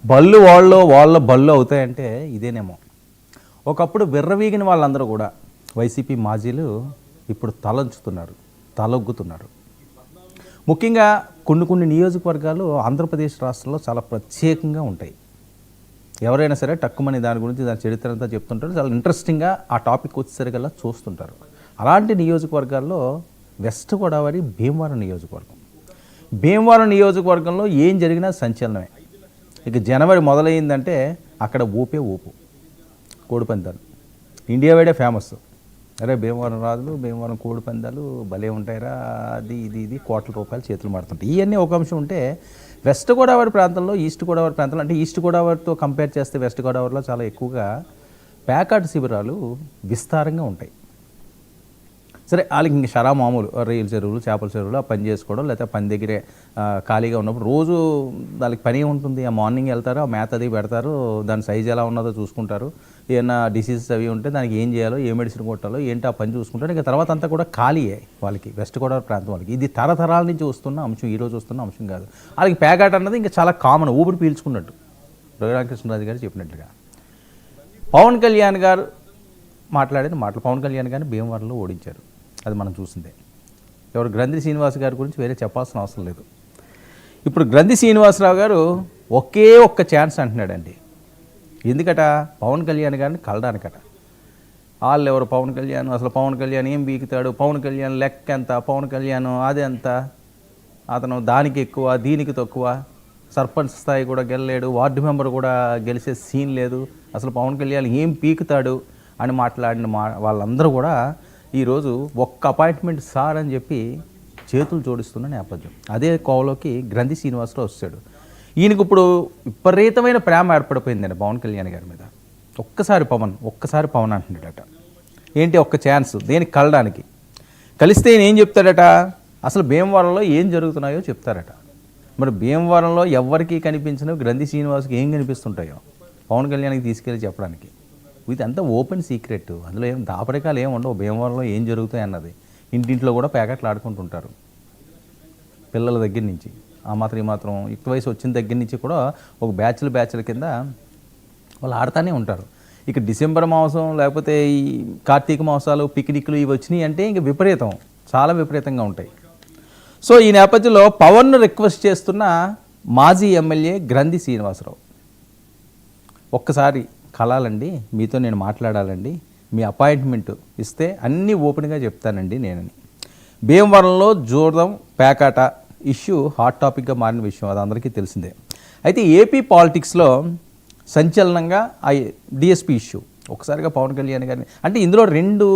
బళ్ళు వాళ్ళ బళ్ళు అవుతాయంటే ఇదేనేమో. ఒకప్పుడు విర్రవీగిన వాళ్ళందరూ కూడా వైసీపీ మాజీలు ఇప్పుడు తలొంచుతున్నారు, తలొగ్గుతున్నారు. ముఖ్యంగా కొన్ని నియోజకవర్గాలు ఆంధ్రప్రదేశ్ రాష్ట్రంలో చాలా ప్రత్యేకంగా ఉంటాయి. ఎవరైనా సరే టక్కుమని దాని గురించి దాని చరిత్ర అంతా చెప్తుంటారు. చాలా ఇంట్రెస్టింగ్గా ఆ టాపిక్ వచ్చేసరికల్లా చూస్తుంటారు. అలాంటి నియోజకవర్గాల్లో వెస్ట్ గోదావరి భీమవరం నియోజకవర్గం. భీమవరం నియోజకవర్గంలో ఏం జరిగినా సంచలనమే. ఇక జనవరి మొదలైందంటే అక్కడ ఊపు కోడిపందాలు. ఇండియా వైడే ఫేమస్. అరే భీమవరం రాజులు, భీమవరం కోడిపందాలు భలే ఉంటాయిరా, అది ఇది కోట్ల రూపాయలు చేతులు మాడుతుంటాయి. ఇవన్నీ ఒక అంశం ఉంటే, వెస్ట్ గోదావరి ప్రాంతంలో, ఈస్ట్ గోదావరి ప్రాంతంలో, అంటే ఈస్ట్ గోదావరితో కంపేర్ చేస్తే వెస్ట్ గోదావరిలో చాలా ఎక్కువగా ప్యాకాట్ శిబిరాలు విస్తారంగా ఉంటాయి. సరే వాళ్ళకి ఇంక షరా మామూలు రొయ్యల చెరువులు, చేపల చెరువులు ఆ పని చేసుకోవడం, లేకపోతే పని దగ్గరే ఖాళీగా ఉన్నప్పుడు రోజు దానికి పని ఉంటుంది. ఆ మార్నింగ్ వెళ్తారు, ఆ మేత అది పెడతారు, దాని సైజు ఎలా ఉన్నదో చూసుకుంటారు. ఏమన్నా డిసీజెస్ అవి ఉంటే దానికి ఏం చేయాలో, ఏ మెడిసిన్ కొట్టాలో ఏంటి ఆ పని చూసుకుంటారు. ఇంకా తర్వాత అంతా కూడా ఖాళీయే వాళ్ళకి, వెస్ట్ గోదావరి ప్రాంతం వాళ్ళకి. ఇది తరతరాల నుంచి వస్తున్న అంశం, ఈరోజు వస్తున్న అంశం కాదు. వాళ్ళకి ప్యాకాట్ అన్నది ఇంకా చాలా కామన్, ఊపిరి పీల్చుకున్నట్టు. రఘురామకృష్ణరాజు గారు చెప్పినట్లుగా పవన్ కళ్యాణ్ గారు మాట్లాడిన మాటలు. పవన్ కళ్యాణ్ గారిని భీమవరంలో ఓడించారు, అది మనం చూసిందే. ఎవరు గ్రంథి శ్రీనివాస్ గారి గురించి వేరే చెప్పాల్సిన అవసరం లేదు. ఇప్పుడు గ్రంథి శ్రీనివాసరావు గారు ఒకే ఒక్క ఛాన్స్ అంటున్నాడండి. ఎందుకట? పవన్ కళ్యాణ్ గారిని కలడానికట. వాళ్ళు ఎవరు పవన్ కళ్యాణ్, అసలు పవన్ కళ్యాణ్ ఏం బీకుతాడు, పవన్ కళ్యాణ్ లెక్క ఎంత, పవన్ కళ్యాణ్ అది ఎంత, అతను దానికి ఎక్కువ దీనికి తక్కువ, సర్పంచ్ స్థాయి కూడా గెలలేడు, వార్డు మెంబర్ కూడా గెలిచే సీన్ లేదు, అసలు పవన్ కళ్యాణ్ ఏం పీకుతాడు అని మాట్లాడిన వాళ్ళందరూ కూడా ఈరోజు ఒక్క అపాయింట్మెంట్ సార్ అని చెప్పి చేతులు జోడిస్తున్న నేపథ్యం. అదే కోవలోకి గ్రంథి శ్రీనివాసరావు వస్తాడు. ఈయనకు ఇప్పుడు విపరీతమైన ప్రేమ ఏర్పడిపోయిందండి పవన్ కళ్యాణ్ గారి మీద. ఒక్కసారి పవన్ అంటున్నాడట. ఏంటి ఒక్క ఛాన్స్ దేనికి కలడానికి? కలిస్తే ఈయన ఏం చెప్తాడట? అసలు భీమవరంలో ఏం జరుగుతున్నాయో చెప్తారట. మరి భీమవరంలో ఎవరికి కనిపించినవి గ్రంథి శ్రీనివాస్కి ఏం కనిపిస్తుంటాయో పవన్ కళ్యాణ్కి తీసుకెళ్ళి చెప్పడానికి. ఇదంతా ఓపెన్ సీక్రెట్, అందులో ఏం దాపరికాలు ఏమి ఉండవు. భీమవరంలో ఏం జరుగుతాయి అన్నది ఇంటింట్లో కూడా ప్యాకెట్లు ఆడుకుంటుంటారు. పిల్లల దగ్గర నుంచి ఆ మాత్రం ఈ మాత్రం యుక్త వయసు వచ్చిన దగ్గర నుంచి కూడా ఒక బ్యాచ్ల కింద వాళ్ళు ఆడుతూనే ఉంటారు. ఇక డిసెంబర్ మాసం లేకపోతే ఈ కార్తీక మాసాలు పిక్నిక్లు ఇవి వచ్చినాయి అంటే ఇంక విపరీతం, చాలా విపరీతంగా ఉంటాయి. సో ఈ నేపథ్యంలో పవన్ను రిక్వెస్ట్ చేస్తున్న మాజీ ఎమ్మెల్యే గ్రంథి శ్రీనివాసరావు, ఒక్కసారి కలాలండి, మీతో నేను మాట్లాడాలండి, మీ అపాయింట్మెంట్ ఇస్తే అన్నీ ఓపెన్గా చెప్తానండి నేనని. భీమవరంలో జోర్దం పేకాట ఇష్యూ హాట్ టాపిక్గా మారిన విషయం, అది అందరికీ తెలిసిందే. అయితే ఏపీ పాలిటిక్స్లో సంచలనంగా ఆ డిఎస్పీ ఇష్యూ ఒకసారిగా పవన్ కళ్యాణ్ గారిని, అంటే ఇందులో రెండు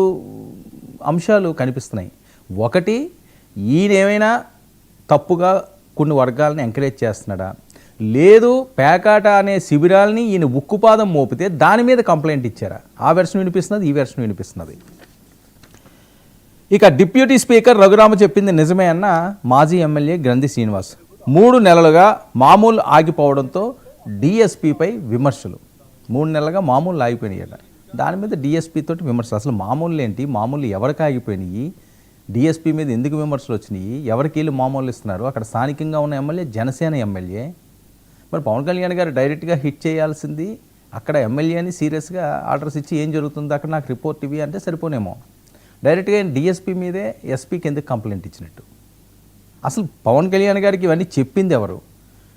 అంశాలు కనిపిస్తున్నాయి. ఒకటి, ఈయన ఏమైనా తప్పుగా కొన్ని వర్గాలను ఎంకరేజ్ చేస్తున్నాడా, లేదు పేకాట అనే శిబిరాలని ఈయన ఉక్కుపాదం మోపితే దాని మీద కంప్లైంట్ ఇచ్చారా? ఆ వెర్షన్ వినిపిస్తున్నది, ఈ వెర్షన్ వినిపిస్తున్నది. ఇక డిప్యూటీ స్పీకర్ రఘురామ చెప్పింది నిజమే అన్న మాజీ ఎమ్మెల్యే గ్రంథి శ్రీనివాస్. 3 నెలలుగా మామూలు ఆగిపోవడంతో డిఎస్పీపై విమర్శలు. 3 నెలలుగా మామూలు ఆగిపోయినాయట. దాని మీద డిఎస్పీ తోటి విమర్శలు. అసలు మామూలు ఏంటి, మామూలు ఎవరికి ఆగిపోయినాయి, డిఎస్పీ మీద ఎందుకు విమర్శలు వచ్చినాయి, ఎవరికి వీళ్ళు మామూలు ఇస్తున్నారు? అక్కడ స్థానికంగా ఉన్న ఎమ్మెల్యే జనసేన ఎమ్మెల్యే. మరి పవన్ కళ్యాణ్ గారు డైరెక్ట్గా హిట్ చేయాల్సింది అక్కడ ఎమ్మెల్యేని సీరియస్గా ఆర్డర్స్ ఇచ్చి ఏం జరుగుతుంది అక్కడ నాకు రిపోర్ట్ ఇవి అంటే సరిపోనేమో. డైరెక్ట్గా డిఎస్పీ మీదే ఎస్పీకి ఎందుకు కంప్లైంట్ ఇచ్చినట్టు? అసలు పవన్ కళ్యాణ్ గారికి ఇవన్నీ చెప్పింది ఎవరు?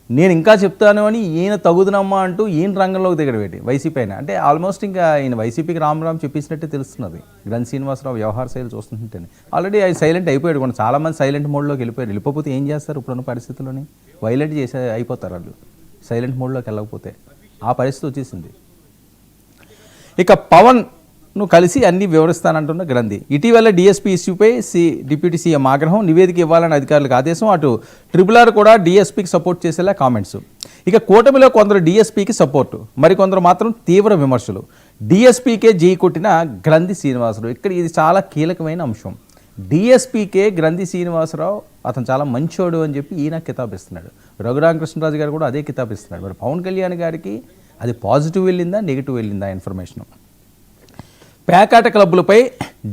నేను ఇంకా చెప్తాను అని ఈయన తగుదనమ్మా అంటూ ఈయన రంగంలోకి దిగడం ఏంటి వైసీపీ అయినా? అంటే ఆల్మోస్ట్ ఇంకా ఈయన వైసీపీకి రామ్ చెప్పించినట్టే తెలుస్తున్నది గ్రంథి శ్రీనివాసరావు వ్యవహార శైలి చూస్తుంటేనే. ఆల్రెడీ ఆయన సైలెంట్ అయిపోయాడు కూడా, చాలామంది సైలెంట్ మోడ్లోకి వెళ్ళిపోతే ఏం చేస్తారు ఇప్పుడున్న పరిస్థితుల్లోని? వైలెంట్ చేసే అయిపోతారు వాళ్ళు సైలెంట్ మోడ్లోకి వెళ్ళకపోతే. ఆ పరిస్థితి వచ్చేసింది. ఇక పవన్ను కలిసి అన్నీ వివరిస్తానంటున్న గ్రంథి. ఇటీవల డిఎస్పీ ఇష్యూపై డిప్యూటీ సీఎం ఆగ్రహం, నివేదిక ఇవ్వాలని అధికారులకు ఆదేశం. అటు RRR కూడా డిఎస్పీకి సపోర్ట్ చేసేలా కామెంట్స్. ఇక కూటమిలో కొందరు డిఎస్పీకి సపోర్టు, మరికొందరు మాత్రం తీవ్ర విమర్శలు. డిఎస్పీకే జీ కొట్టిన గ్రంథి శ్రీనివాసరావు. ఇక్కడ ఇది చాలా కీలకమైన అంశం. డిఎస్పీకే గ్రంథి శ్రీనివాసరావు అతను చాలా మంచోడు అని చెప్పి ఈయన కితాబిస్తున్నాడు. రఘురామకృష్ణరాజు గారు కూడా అదే కితాబిస్తున్నాడు. మరి పవన్ కళ్యాణ్ గారికి అది పాజిటివ్ వెళ్ళిందా, నెగిటివ్ వెళ్ళిందా ఇన్ఫర్మేషన్? పేకాట క్లబ్బులపై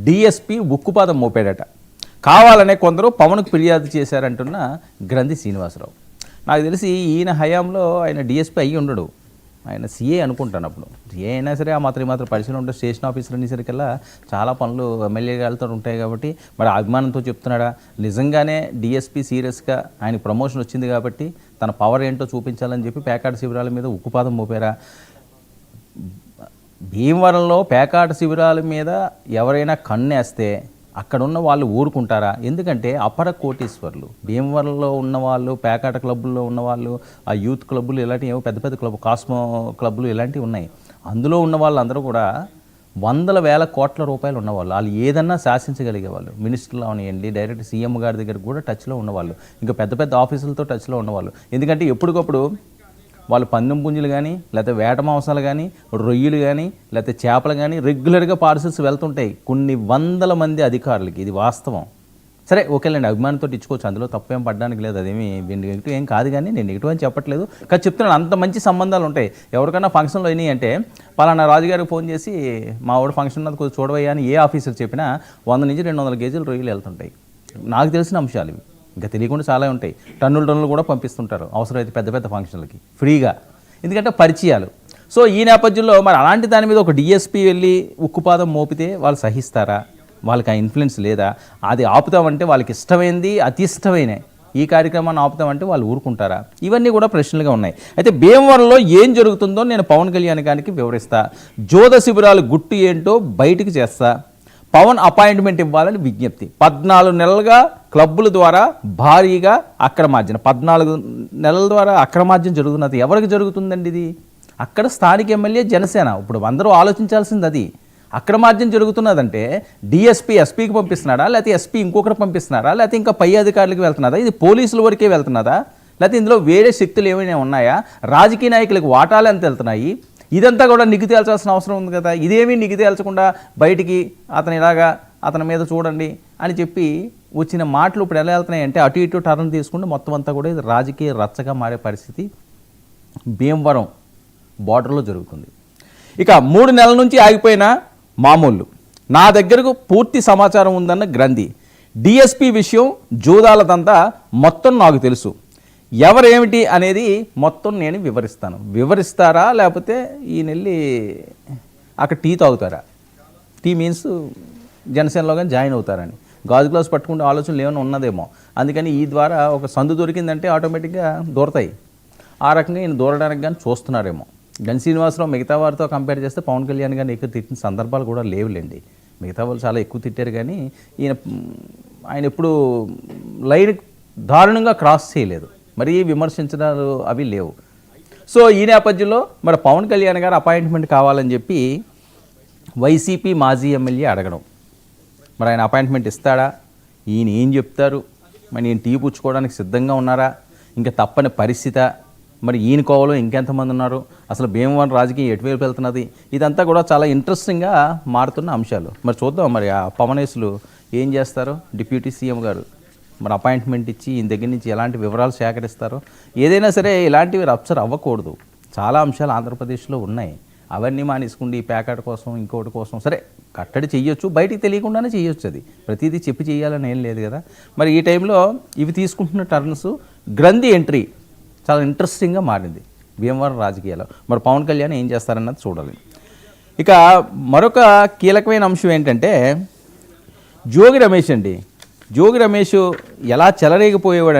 డిఎస్పీ ఉక్కుపాదం మోపాడట. కావాలనే కొందరు పవన్కు ఫిర్యాదు చేశారంటున్న గ్రంథి శ్రీనివాసరావు. నాకు తెలిసి ఈయన హయాంలో ఆయన డిఎస్పీ అయ్యి ఉండడు, ఆయన సీఏ అనుకుంటాను. అప్పుడు సీఏ అయినా సరే ఆ మాత్రం పరిశీలన ఉంటే స్టేషన్ ఆఫీసర్ అనేసరికల్లా చాలా పనులు ఎమ్మెల్యే గారితో ఉంటాయి కాబట్టి మరి అభిమానంతో చెప్తున్నాడా, నిజంగానే డిఎస్పీ సీరియస్గా ఆయన ప్రమోషన్ వచ్చింది కాబట్టి తన పవర్ ఏంటో చూపించాలని చెప్పి పేకాట శిబిరాల మీద ఉక్కుపాదం మోపారా? భీమవరంలో పేకాట శిబిరాల మీద ఎవరైనా కన్నేస్తే అక్కడ ఉన్న వాళ్ళు ఊరుకుంటారా? ఎందుకంటే అపర కోటీశ్వర్లు భీమవరంలో ఉన్నవాళ్ళు, పేకాట క్లబ్బుల్లో ఉన్నవాళ్ళు, ఆ యూత్ క్లబ్బులు ఇలాంటివి ఏవో పెద్ద పెద్ద క్లబ్, కాస్మో క్లబ్బులు ఇలాంటివి ఉన్నాయి. అందులో ఉన్న వాళ్ళందరూ కూడా వందల వేల కోట్ల రూపాయలు ఉన్నవాళ్ళు, వాళ్ళు ఏదన్నా శాసించగలిగే వాళ్ళు, మినిస్టర్లు అవనివ్వండి, డైరెక్ట్ సీఎం గారి దగ్గర కూడా టచ్లో ఉన్నవాళ్ళు, ఇంకా పెద్ద పెద్ద ఆఫీసులతో టచ్లో ఉన్నవాళ్ళు. ఎందుకంటే ఎప్పటికప్పుడు వాళ్ళు పందెం పుంజులు కానీ, లేకపోతే వేట మాంసాలు కానీ, రొయ్యలు కానీ, లేకపోతే చేపలు కానీ రెగ్యులర్గా పార్సల్స్ వెళ్తుంటాయి కొన్ని వందల మంది అధికారులకి. ఇది వాస్తవం. సరే ఓకేలేండి, అభిమానంతో ఇచ్చుకోవచ్చు, అందులో తప్పేం పడడానికి లేదు, అదేమి నెగిటివ్ ఏం కాదు. కానీ నేను నెగిటివ్ అని చెప్పట్లేదు, కానీ చెప్తున్నాను అంత మంచి సంబంధాలు ఉంటాయి. ఎవరికైనా ఫంక్షన్లో అయినాయి అంటే పలానా రాజుగారికి ఫోన్ చేసి మా వాడు ఫంక్షన్ ఉన్నది కొంచెం చూడవయ్యా అని ఏ ఆఫీసర్ చెప్పినా 100 నుంచి 200 కేజీలు రొయ్యలు వెళ్తుంటాయి. నాకు తెలిసిన అంశాలు ఇవి, ఇంకా తెలియకుండా చాలా ఉంటాయి. టన్నులు కూడా పంపిస్తుంటారు అవసరమైతే పెద్ద పెద్ద ఫంక్షన్లకి ఫ్రీగా, ఎందుకంటే పరిచయాలు. సో ఈ నేపథ్యంలో మరి అలాంటి దాని మీద ఒక డిఎస్పీ వెళ్ళి ఉక్కుపాదం మోపితే వాళ్ళు సహిస్తారా? వాళ్ళకి ఆ ఇన్ఫ్లుయెన్స్ లేదా? అది ఆపుతామంటే వాళ్ళకి ఇష్టమైంది, అతి ఇష్టమైన ఈ కార్యక్రమాన్ని ఆపుతామంటే వాళ్ళు ఊరుకుంటారా? ఇవన్నీ కూడా ప్రశ్నలుగా ఉన్నాయి. అయితే భీమవరంలో ఏం జరుగుతుందో నేను పవన్ కళ్యాణ్ గారికి వివరిస్తా. జోద శిబిరాలు గుట్టు ఏంటో బయటికి చేస్తా. పవన్ అపాయింట్మెంట్ ఇవ్వాలని విజ్ఞప్తి. 14 నెలలుగా క్లబ్బుల ద్వారా భారీగా అక్రమార్జన, 14 నెలల ద్వారా అక్రమార్జన జరుగుతున్నది. ఎవరికి జరుగుతుందండి ఇది? అక్కడ స్థానిక ఎమ్మెల్యే జనసేన. ఇప్పుడు అందరూ ఆలోచించాల్సింది అది. అక్రమార్జన జరుగుతున్నదంటే డిఎస్పీ ఎస్పీకి పంపిస్తున్నాడా, లేకపోతే ఎస్పీ ఇంకొకటి పంపిస్తున్నారా, లేకపోతే ఇంకా పై అధికారులకు వెళ్తున్నదా, ఇది పోలీసుల వరకే వెళ్తున్నదా, లేకపోతే ఇందులో వేరే శక్తులు ఏమైనా ఉన్నాయా, రాజకీయ నాయకులకు వాటాలు ఎంత వెళ్తున్నాయి? ఇదంతా కూడా నిగ్గు తేల్చాల్సిన అవసరం ఉంది కదా. ఇదేమీ నిగ్గు తేల్చకుండా బయటికి అతను ఇలాగా అతని మీద చూడండి అని చెప్పి వచ్చిన మాటలు ఇప్పుడు ఎలా వెళ్తున్నాయి అంటే అటు ఇటు టర్న్ తీసుకుంటే మొత్తం అంతా కూడా ఇది రాజకీయ రచ్చగా మారే పరిస్థితి భీమవరం బార్డర్లో జరుగుతుంది. ఇక 3 నెలల నుంచి ఆగిపోయిన మామూళ్ళు, నా దగ్గరకు పూర్తి సమాచారం ఉందన్న గ్రంథి. డిఎస్పీ విషయం జూదాలదంతా మొత్తం నాకు తెలుసు, ఎవరేమిటి అనేది మొత్తం నేను వివరిస్తాను. వివరిస్తారా లేకపోతే ఈయన వెళ్ళి అక్కడ టీ తాగుతారా? టీ మీన్స్ జనసేనలో కానీ జాయిన్ అవుతారని గాజు గ్లాస్ పట్టుకుంటే ఆలోచనలు ఏమైనా ఉన్నదేమో. అందుకని ఈ ద్వారా ఒక సందు దొరికిందంటే ఆటోమేటిక్గా దూరతాయి. ఆ రకంగా ఈయన దూరడానికి కానీ చూస్తున్నారేమో. గన్ శ్రీనివాసరావు మిగతా వారితో కంపేర్ చేస్తే పవన్ కళ్యాణ్ గారిని ఎక్కువ తిట్టిన సందర్భాలు కూడా లేవులేండి. మిగతా వాళ్ళు చాలా ఎక్కువ తిట్టారు కానీ ఆయన ఎప్పుడు లైన్ దారుణంగా క్రాస్ చేయలేదు, మరీ విమర్శించడాలు అవి లేవు. సో ఈ నేపథ్యంలో మరి పవన్ కళ్యాణ్ గారు అపాయింట్మెంట్ కావాలని చెప్పి వైసీపీ మాజీ ఎమ్మెల్యే అడగడం, మరి ఆయన అపాయింట్మెంట్ ఇస్తాడా? ఈయన ఏం చెప్తారు? మరి ఈయన టీ పుచ్చుకోవడానికి సిద్ధంగా ఉన్నారా? ఇంకా తప్పని పరిస్థితి? మరి ఈయన కోవలో ఇంకెంతమంది ఉన్నారు? అసలు భీమవరం రాజకీయం ఎటువైపు వెళ్తున్నది? ఇదంతా కూడా చాలా ఇంట్రెస్టింగ్గా మారుతున్న అంశాలు. మరి చూద్దాం మరి ఆ పవనేసులు ఏం చేస్తారో. డిప్యూటీ సీఎం గారు మరి అపాయింట్మెంట్ ఇచ్చి ఈయన దగ్గర నుంచి ఎలాంటి వివరాలు సేకరిస్తారో. ఏదైనా సరే ఇలాంటివి రప్చర్ అవ్వకూడదు. చాలా అంశాలు ఆంధ్రప్రదేశ్లో ఉన్నాయి, అవన్నీ మానేసుకుండి ఈ ప్యాకెట్ కోసం ఇంకోటి కోసం సరే కట్టడి చెయ్యొచ్చు, బయటికి తెలియకుండానే చెయ్యొచ్చు. అది ప్రతిదీ చెప్పి చేయాలని ఏం లేదు కదా. మరి ఈ టైంలో ఇవి తీసుకుంటున్న టర్న్స్ గ్రంథి ఎంట్రీ చాలా ఇంట్రెస్టింగ్గా మారింది భీమవరం రాజకీయాల్లో. మరి పవన్ కళ్యాణ్ ఏం చేస్తారన్నది చూడాలి. ఇక మరొక కీలకమైన అంశం ఏంటంటే జోగి రమేష్ అండి. జోగి రమేష్ ఎలా చెలరేగిపోయేవాడు